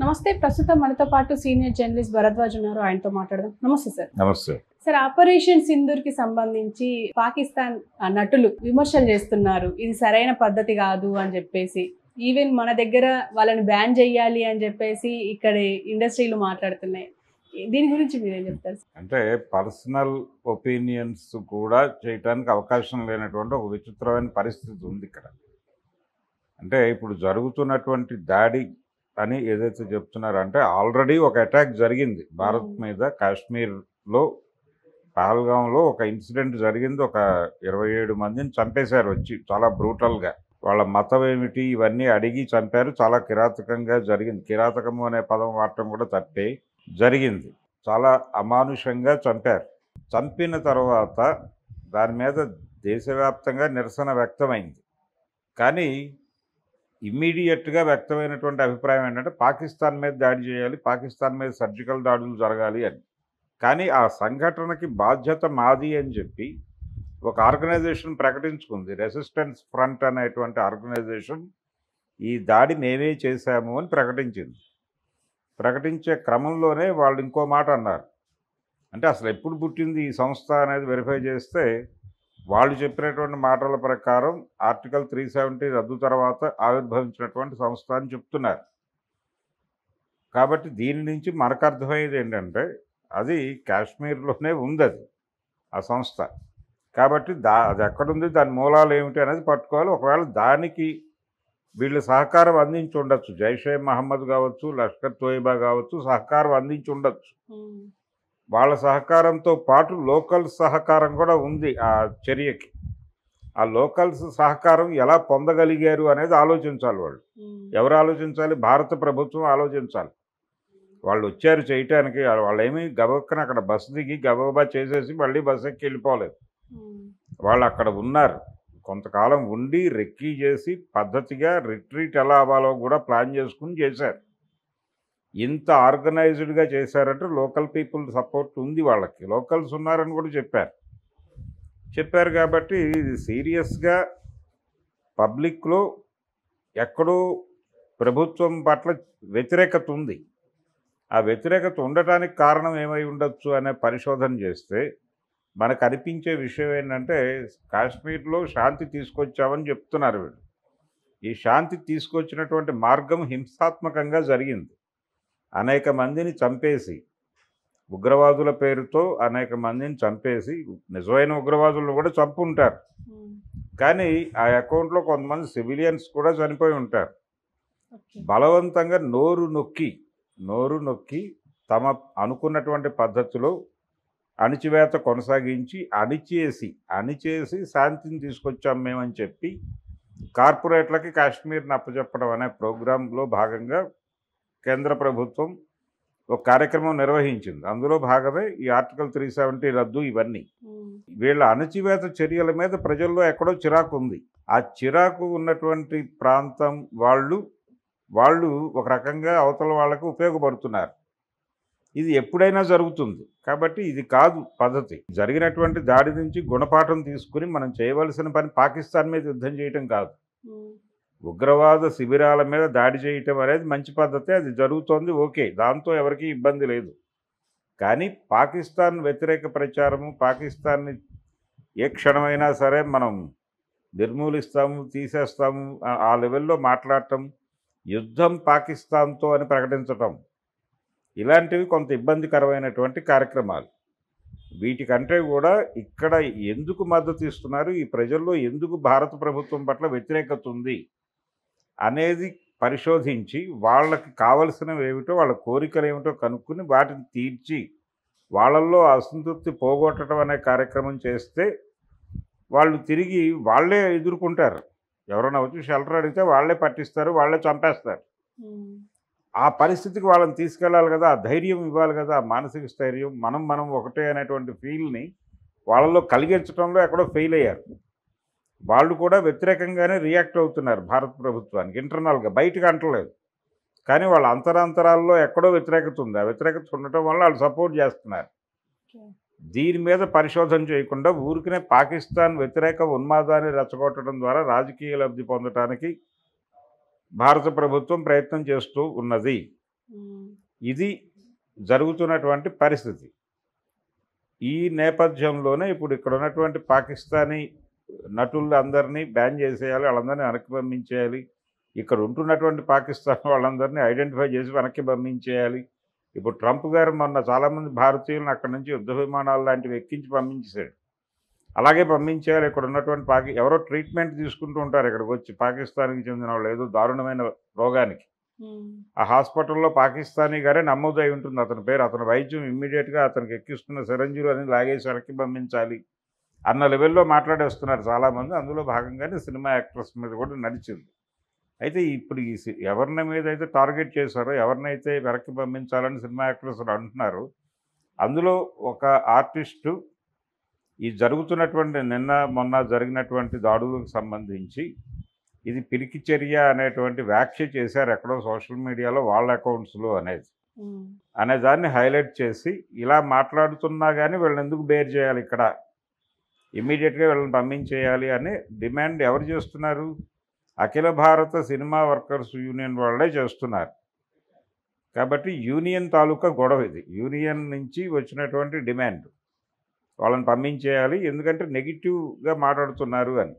నమస్తే. ప్రస్తుతం మనతో పాటు సీనియర్ జర్నలిస్ట్ భరద్వాజ్ ఉన్నారు. ఆయనతో మాట్లాడదాం. నమస్తే సార్. నమస్తే. సార్, ఆపరేషన్ సింధూర్ కి సంబంధించి పాకిస్తాన్ నటులు విమర్శలు చేస్తున్నారు. ఇది సరైన పద్ధతి కాదు అని చెప్పేసి, ఈవెన్ మన దగ్గర వాళ్ళని బ్యాన్ చేయాలి అని చెప్పేసి ఇక్కడ ఇండస్ట్రీలు మాట్లాడుతున్నాయి. దీని గురించి మీరేం చెప్తారు? అంటే పర్సనల్ ఒపీనియన్స్ కూడా చేయటానికి అవకాశం లేనటువంటి ఒక విచిత్రమైన పరిస్థితి ఉంది ఇక్కడ. అంటే ఇప్పుడు జరుగుతున్నటువంటి దాడి అని ఏదైతే చెప్తున్నారో, అంటే ఆల్రెడీ ఒక అటాక్ జరిగింది భారత్ మీద. కాశ్మీర్లో పహల్గాంలో ఒక ఇన్సిడెంట్ జరిగింది. ఒక 27 మందిని చంపేశారు వచ్చి, చాలా బ్రూటల్గా. వాళ్ళ మతం ఏమిటి ఇవన్నీ అడిగి చంపారు. చాలా కిరాతకంగా జరిగింది. కిరాతకము అనే పదం వాడటం కూడా తప్పే జరిగింది. చాలా అమానుషంగా చంపారు. చంపిన తర్వాత దాని మీద దేశవ్యాప్తంగా నిరసన వ్యక్తమైంది. కానీ ఇమ్మీడియట్గా వ్యక్తమైనటువంటి అభిప్రాయం ఏంటంటే పాకిస్తాన్ మీద దాడి చేయాలి, పాకిస్తాన్ మీద సర్జికల్ దాడులు జరగాలి అని. కానీ ఆ సంఘటనకి బాధ్యత మాది అని చెప్పి ఒక ఆర్గనైజేషన్ ప్రకటించుకుంది. రెసిస్టెన్స్ ఫ్రంట్ అనేటువంటి ఆర్గనైజేషన్ ఈ దాడి మేమే చేశాము అని ప్రకటించింది. ప్రకటించే క్రమంలోనే వాళ్ళు ఇంకో మాట అన్నారు. అంటే అసలు ఎప్పుడు పుట్టింది ఈ సంస్థ అనేది వెరిఫై చేస్తే వాళ్ళు చెప్పినటువంటి మాటల ప్రకారం ఆర్టికల్ 370 రద్దు తర్వాత ఆవిర్భవించినటువంటి సంస్థ అని చెప్తున్నారు. కాబట్టి దీని నుంచి మనకు అర్థమయ్యేది ఏంటంటే అది కాశ్మీర్లోనే ఉంది అది ఆ సంస్థ. కాబట్టి అది ఎక్కడుంది, దాని మూలాలు ఏమిటి అనేది పట్టుకోవాలి. ఒకవేళ దానికి వీళ్ళు సహకారం అందించి ఉండొచ్చు. జైషే మహమ్మద్ కావచ్చు, లష్కర్ తోయిబా కావచ్చు, సహకారం అందించి ఉండొచ్చు. వాళ్ళ సహకారంతో పాటు లోకల్ సహకారం కూడా ఉంది ఆ చర్యకి. ఆ లోకల్స్ సహకారం ఎలా పొందగలిగారు అనేది ఆలోచించాలి వాళ్ళు. ఎవరు ఆలోచించాలి? భారత ప్రభుత్వం ఆలోచించాలి. వాళ్ళు వచ్చారు చేయటానికి. వాళ్ళు ఏమీ గబక్కన అక్కడ బస్సు దిగి గబగబా చేసేసి మళ్ళీ బస్సు ఎక్కి వెళ్ళిపోలేదు. వాళ్ళు అక్కడ ఉన్నారు, కొంతకాలం ఉండి రెక్కీ చేసి పద్ధతిగా రిట్రీట్ ఎలా అవ్వాలో కూడా ప్లాన్ చేసుకుని చేశారు. ఇంత ఆర్గనైజ్డ్గా చేశారంటే లోకల్ పీపుల్ సపోర్ట్ ఉంది వాళ్ళకి. లోకల్స్ ఉన్నారని కూడా చెప్పారు కాబట్టి ఇది సీరియస్గా పబ్లిక్లో ఎక్కడో ప్రభుత్వం పట్ల వ్యతిరేకత ఉంది. ఆ వ్యతిరేకత ఉండటానికి కారణం ఏమై ఉండొచ్చు అనే పరిశోధన చేస్తే మనకు అనిపించే విషయం ఏంటంటే కాశ్మీర్లో శాంతి తీసుకొచ్చామని చెప్తున్నారు వీళ్ళు. ఈ శాంతి తీసుకొచ్చినటువంటి మార్గం హింసాత్మకంగా జరిగింది. అనేక మందిని చంపేసి, ఉగ్రవాదుల పేరుతో అనేక మందిని చంపేసి, నిజమైన ఉగ్రవాదులను కూడా చంపుంటారు. కానీ ఆ అకౌంట్లో కొంతమంది సివిలియన్స్ కూడా చనిపోయి ఉంటారు. బలవంతంగా నోరు నొక్కి తమ అనుకున్నటువంటి పద్ధతిలో అణిచివేత కొనసాగించి అణిచేసి శాంతిని తీసుకొచ్చాం మేమని చెప్పి కార్పొరేట్లకి కాశ్మీర్ని అప్పచెప్పడం అనే ప్రోగ్రాంలో భాగంగా కేంద్ర ప్రభుత్వం ఒక కార్యక్రమం నిర్వహించింది. అందులో భాగమే ఈ ఆర్టికల్ 370 రద్దు. ఇవన్నీ వీళ్ళ అణచివేత చర్యల మీద ప్రజల్లో ఎక్కడో చిరాకు ఉంది. ఆ చిరాకు ఉన్నటువంటి ప్రాంతం వాళ్ళు ఒక రకంగా అవతల వాళ్ళకు ఉపయోగపడుతున్నారు. ఇది ఎప్పుడైనా జరుగుతుంది. కాబట్టి ఇది కాదు పద్ధతి. జరిగినటువంటి దాడి నుంచి గుణపాఠం తీసుకుని మనం చేయవలసిన పని పాకిస్తాన్ మీద యుద్ధం చేయటం కాదు. ఉగ్రవాద శిబిరాల మీద దాడి చేయటం అనేది మంచి పద్ధతే, అది జరుగుతోంది, ఓకే, దాంతో ఎవరికీ ఇబ్బంది లేదు. కానీ పాకిస్తాన్ వ్యతిరేక ప్రచారము, పాకిస్తాన్ని ఏ క్షణమైనా సరే మనం నిర్మూలిస్తాము, తీసేస్తాము ఆ లెవెల్లో మాట్లాడటం, యుద్ధం పాకిస్తాన్తో అని ప్రకటించటం, ఇలాంటివి కొంత ఇబ్బందికరమైనటువంటి కార్యక్రమాలు. వీటికంటే కూడా ఇక్కడ ఎందుకు మద్దతు ఇస్తున్నారు, ఈ ప్రజల్లో ఎందుకు భారత ప్రభుత్వం పట్ల వ్యతిరేకత ఉంది అనేది పరిశోధించి వాళ్ళకి కావలసినవి ఏమిటో, వాళ్ళ కోరికలు ఏమిటో కనుక్కుని వాటిని తీర్చి వాళ్ళల్లో అసంతృప్తి పోగొట్టడం అనే కార్యక్రమం చేస్తే వాళ్ళు తిరిగి వాళ్ళే ఎదుర్కొంటారు. ఎవరైనా వచ్చి షెల్టర్ అడిగితే వాళ్ళే పట్టిస్తారు, వాళ్ళే చంపేస్తారు. ఆ పరిస్థితికి వాళ్ళని తీసుకెళ్ళాలి కదా, ఆ ధైర్యం ఇవ్వాలి కదా, ఆ మానసిక స్థైర్యం, మనం ఒకటే అనేటువంటి ఫీల్ని వాళ్ళలో కలిగించడంలో ఎక్కడో ఫెయిల్ అయ్యారు. వాళ్ళు కూడా వ్యతిరేకంగానే రియాక్ట్ అవుతున్నారు భారత ప్రభుత్వానికి. ఇంటర్నల్గా బయటకు అంటలేదు, కానీ వాళ్ళ అంతరాంతరాల్లో ఎక్కడో వ్యతిరేకత ఉంది. ఆ వ్యతిరేకత ఉండటం వల్ల వాళ్ళు సపోర్ట్ చేస్తున్నారు. దీని మీద పరిశోధన చేయకుండా ఊరికనే పాకిస్తాన్ వ్యతిరేక ఉన్మాదాన్ని రెచ్చగొట్టడం ద్వారా రాజకీయ లబ్ధి పొందడానికి భారత ప్రభుత్వం ప్రయత్నం చేస్తూ ఉన్నది. ఇది జరుగుతున్నటువంటి పరిస్థితి. ఈ నేపథ్యంలోనే ఇప్పుడు ఇక్కడ ఉన్నటువంటి పాకిస్తానీ నటులందరినీ బ్యాన్ చేసేయాలి, వాళ్ళందరినీ వెనక్కి పంపించేయాలి. ఇక్కడ ఉంటున్నటువంటి పాకిస్తాన్ వాళ్ళందరినీ ఐడెంటిఫై చేసి వెనక్కి పంపించేయాలి. ఇప్పుడు ట్రంప్ గారు మొన్న చాలామంది భారతీయులను అక్కడి నుంచి యుద్ధ విమానాలు లాంటివి ఎక్కించి పంపించేశాడు. అలాగే పంపించేయాలి. ఇక్కడ ఉన్నటువంటి ఎవరో ట్రీట్మెంట్ తీసుకుంటూ ఉంటారు ఇక్కడికి వచ్చి, పాకిస్తాన్కి చెందిన వాళ్ళు ఏదో దారుణమైన రోగానికి. ఆ హాస్పిటల్లో పాకిస్తానీ గారే నమోదై ఉంటుంది అతని పేరు. అతని వైద్యం ఇమ్మీడియట్గా అతనికి ఎక్కిస్తున్న సిరంజీలు అని లాగేసి వెనక్కి పంపించాలి అన్న లెవెల్లో మాట్లాడేస్తున్నారు చాలామంది. అందులో భాగంగానే సినిమా యాక్ట్రెస్ మీద కూడా నడిచింది. అయితే ఇప్పుడు ఎవరిని మీద అయితే టార్గెట్ చేశారో, ఎవరినైతే వెనక్కి పంపించాలని సినిమా యాక్ట్రెస్ అంటున్నారు, అందులో ఒక ఆర్టిస్టు ఈ జరుగుతున్నటువంటి నిన్న మొన్న జరిగినటువంటి దాడులకు సంబంధించి ఇది పిరికి చర్య అనేటువంటి వ్యాఖ్య చేశారు ఎక్కడో సోషల్ మీడియాలో వాళ్ళ అకౌంట్స్లో అనే దాన్ని హైలైట్ చేసి, ఇలా మాట్లాడుతున్నా కానీ వీళ్ళని ఎందుకు బేర్ చేయాలి, ఇక్కడ ఇమ్మీడియట్గా వీళ్ళని పంపించేయాలి అని డిమాండ్ ఎవరు చేస్తున్నారు? అఖిల భారత సినిమా వర్కర్స్ యూనియన్ వాళ్ళే చేస్తున్నారు. కాబట్టి యూనియన్ తాలూకా గొడవ ఇది. యూనియన్ నుంచి వచ్చినటువంటి డిమాండ్ వాళ్ళని పంపించేయాలి, ఎందుకంటే నెగిటివ్గా మాట్లాడుతున్నారు అని.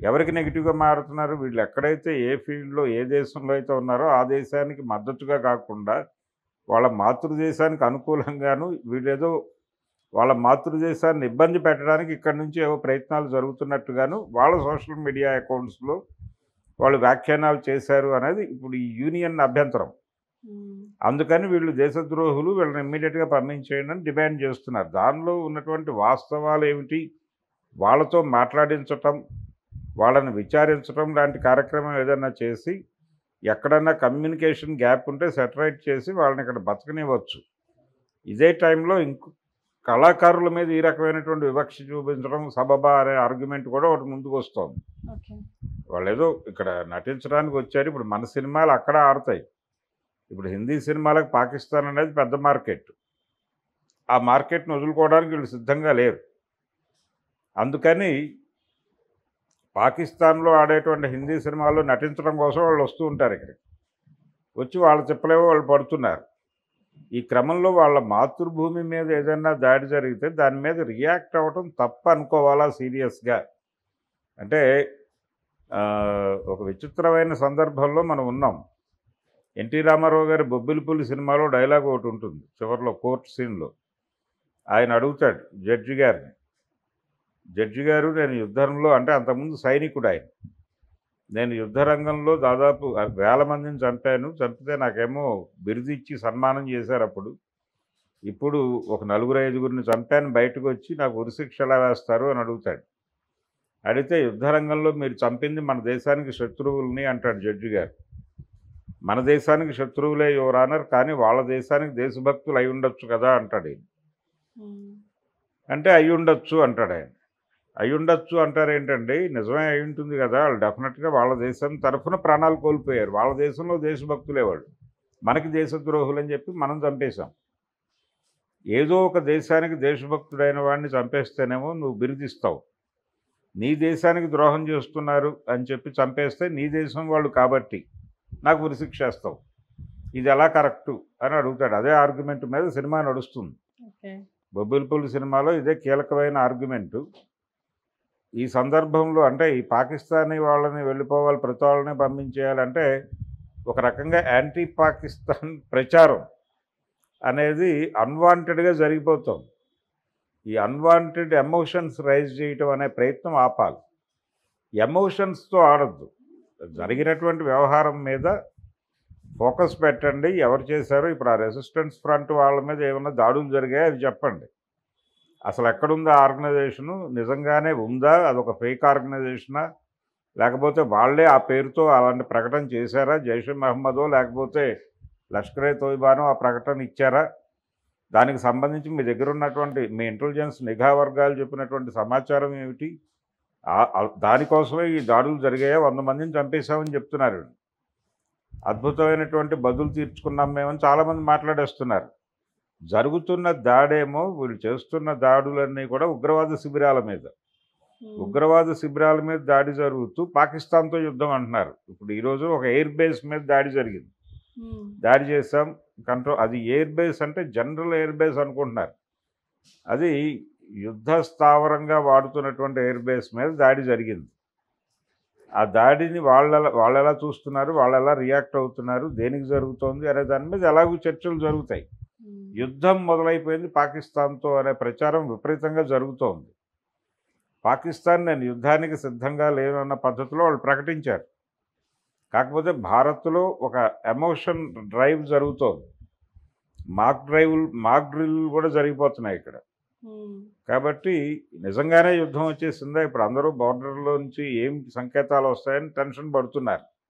ఎవరికి నెగిటివ్గా మాట్లాడుతున్నారు? వీళ్ళు ఎక్కడైతే ఏ ఫీల్డ్లో ఏ దేశంలో అయితే ఉన్నారో ఆ దేశానికి మద్దతుగా కాకుండా వాళ్ళ మాతృదేశానికి అనుకూలంగాను, వీళ్ళేదో వాళ్ళ మాతృదేశాన్ని ఇబ్బంది పెట్టడానికి ఇక్కడి నుంచి ఏవో ప్రయత్నాలు జరుగుతున్నట్టుగాను వాళ్ళ సోషల్ మీడియా అకౌంట్స్లో వాళ్ళు వ్యాఖ్యానాలు చేశారు అనేది ఇప్పుడు ఈ యూనియన్ అభ్యంతరం. అందుకని వీళ్ళు దేశద్రోహులు, వీళ్ళని ఇమ్మీడియట్గా పంపించేయండి అని డిమాండ్ చేస్తున్నారు. దానిలో ఉన్నటువంటి వాస్తవాలు ఏమిటి, వాళ్ళతో మాట్లాడించటం, వాళ్ళని విచారించడం లాంటి కార్యక్రమం ఏదైనా చేసి ఎక్కడన్నా కమ్యూనికేషన్ గ్యాప్ ఉంటే సెటరైట్ చేసి వాళ్ళని ఇక్కడ బతకనివ్వచ్చు. ఇదే టైంలో కళాకారుల మీద ఈ రకమైనటువంటి వివక్ష చూపించడం సబబా అనే ఆర్గ్యుమెంట్ కూడా ఒకటి ముందుకు వస్తుంది. వాళ్ళు ఏదో ఇక్కడ నటించడానికి వచ్చారు, ఇప్పుడు మన సినిమాలు అక్కడ ఆడతాయి. ఇప్పుడు హిందీ సినిమాలకు పాకిస్తాన్ అనేది పెద్ద మార్కెట్. ఆ మార్కెట్ను వదులుకోవడానికి వీళ్ళు సిద్ధంగా లేరు. అందుకని పాకిస్తాన్లో ఆడేటువంటి హిందీ సినిమాల్లో నటించడం కోసం వాళ్ళు వస్తూ ఉంటారు. ఇక్కడికి వచ్చి వాళ్ళ చెప్పలేవో వాళ్ళు పడుతున్నారు. ఈ క్రమంలో వాళ్ళ మాతృభూమి మీద ఏదైనా దాడి జరిగితే దాని మీద రియాక్ట్ అవ్వటం తప్పు అనుకోవాలా సీరియస్గా? అంటే ఒక విచిత్రమైన సందర్భంలో మనం ఉన్నాం. ఎన్టీ రామారావు గారి బొబ్బిలిపుల్లి సినిమాలో డైలాగ్ ఒకటి ఉంటుంది చివరిలో కోర్టు సీన్లో. ఆయన అడుగుతాడు జడ్జి గారిని, జడ్జి గారు నేను యుద్ధంలో, అంటే అంతకుముందు సైనికుడు ఆయన, నేను యుద్ధ రంగంలో దాదాపు 1000 మందిని చంపాను, చంపితే నాకేమో బిరుదు ఇచ్చి సన్మానం చేశారు అప్పుడు. ఇప్పుడు ఒక 4-5గురిని చంపాను, బయటకు వచ్చి నాకు ఉరిశిక్ష ఎలా వేస్తారు అని అడుగుతాడు. అడిగితే యుద్ధ రంగంలో మీరు చంపింది మన దేశానికి శత్రువుల్ని అంటాడు జడ్జి గారు. మన దేశానికి శత్రువులే యువర్ ఆనర్, కానీ వాళ్ళ దేశానికి దేశభక్తులు అయి ఉండొచ్చు కదా అంటాడు ఆయన. అంటే అయి ఉండొచ్చు అంటాడు ఆయన. అయి ఉండొచ్చు అంటారు ఏంటండి, నిజమే అయి ఉంటుంది కదా, వాళ్ళు డెఫినెట్గా వాళ్ళ దేశం తరఫున ప్రాణాలు కోల్పోయారు, వాళ్ళ దేశంలో దేశభక్తులే వాళ్ళు, మనకి దేశద్రోహులు అని చెప్పి మనం చంపేశాం. ఏదో ఒక దేశానికి దేశభక్తుడైన వాడిని చంపేస్తేనేమో నువ్వు బిరుదిస్తావు, నీ దేశానికి ద్రోహం చేస్తున్నారు అని చెప్పి చంపేస్తే నీ దేశం వాళ్ళు కాబట్టి నాకు ఉరిశిక్షేస్తావు, ఇది ఎలా కరెక్టు అని అడుగుతాడు. అదే ఆర్గ్యుమెంట్ మీద సినిమా నడుస్తుంది. బొబ్బిలిపుల్లి సినిమాలో ఇదే కీలకమైన ఆర్గ్యుమెంటు. ఈ సందర్భంలో అంటే ఈ పాకిస్తానీ వాళ్ళని వెళ్ళిపోవాలి, ప్రతి వాళ్ళని పంపించేయాలంటే ఒక రకంగా యాంటీ పాకిస్తాన్ ప్రచారం అనేది అన్వాంటెడ్గా జరిగిపోతుంది. ఈ అన్వాంటెడ్ ఎమోషన్స్ రైజ్ చేయటం అనే ప్రయత్నం ఆపాలి. ఎమోషన్స్తో ఆడద్దు. జరిగినటువంటి వ్యవహారం మీద ఫోకస్ పెట్టండి. ఎవరు చేశారో, ఇప్పుడు ఆ రెసిస్టెన్స్ ఫ్రంట్ వాళ్ళ మీద ఏమైనా దాడులు జరిగాయో అవి చెప్పండి. అసలు ఎక్కడుందా ఆర్గనైజేషను, నిజంగానే ఉందా, అదొక ఫేక్ ఆర్గనైజేషనా, లేకపోతే వాళ్ళే ఆ పేరుతో అలాంటి ప్రకటన చేశారా, జైషే మహమ్మదో లేకపోతే లష్కరే తోయిబానో ఆ ప్రకటన ఇచ్చారా, దానికి సంబంధించి మీ దగ్గర ఉన్నటువంటి మీ ఇంటెలిజెన్స్ నిఘా వర్గాలు చెప్పినటువంటి సమాచారం ఏమిటి, దానికోసమే ఈ దాడులు జరిగాయో, 100 మందిని చంపేశామని చెప్తున్నారు. అద్భుతమైనటువంటి బదులు తీర్చుకున్నాం మేమని చాలామంది మాట్లాడేస్తున్నారు. జరుగుతున్న దాడేమో, వీళ్ళు చేస్తున్న దాడులన్నీ కూడా ఉగ్రవాద శిబిరాల మీద, ఉగ్రవాద శిబిరాల మీద దాడి జరుగుతూ పాకిస్తాన్తో యుద్ధం అంటున్నారు. ఇప్పుడు ఈరోజు ఒక ఎయిర్ బేస్ మీద దాడి జరిగింది. దాడి చేసాం, కంట్రోల్. అది ఎయిర్ బేస్ అంటే జనరల్ ఎయిర్ బేస్ అనుకుంటున్నారు. అది యుద్ధ స్థావరంగా వాడుతున్నటువంటి ఎయిర్ బేస్ మీద దాడి జరిగింది. ఆ దాడిని వాళ్ళు ఎలా చూస్తున్నారు, వాళ్ళు ఎలా రియాక్ట్ అవుతున్నారు, దేనికి జరుగుతోంది అనే దాని మీద ఎలాగూ చర్చలు జరుగుతాయి. యుద్ధం మొదలైపోయింది పాకిస్తాన్తో అనే ప్రచారం విపరీతంగా జరుగుతోంది. పాకిస్తాన్ నేను యుద్ధానికి సిద్ధంగా లేను అన్న పద్ధతిలో వాళ్ళు ప్రకటించారు. కాకపోతే భారత్లో ఒక ఎమోషన్ డ్రైవ్ జరుగుతోంది. మాక్ డ్రిల్ కూడా జరిగిపోతున్నాయి ఇక్కడ. కాబట్టి నిజంగానే యుద్ధం వచ్చేసిందా, ఇప్పుడు అందరూ బార్డర్లో నుంచి ఏం సంకేతాలు వస్తాయని టెన్షన్ పడుతున్నారు.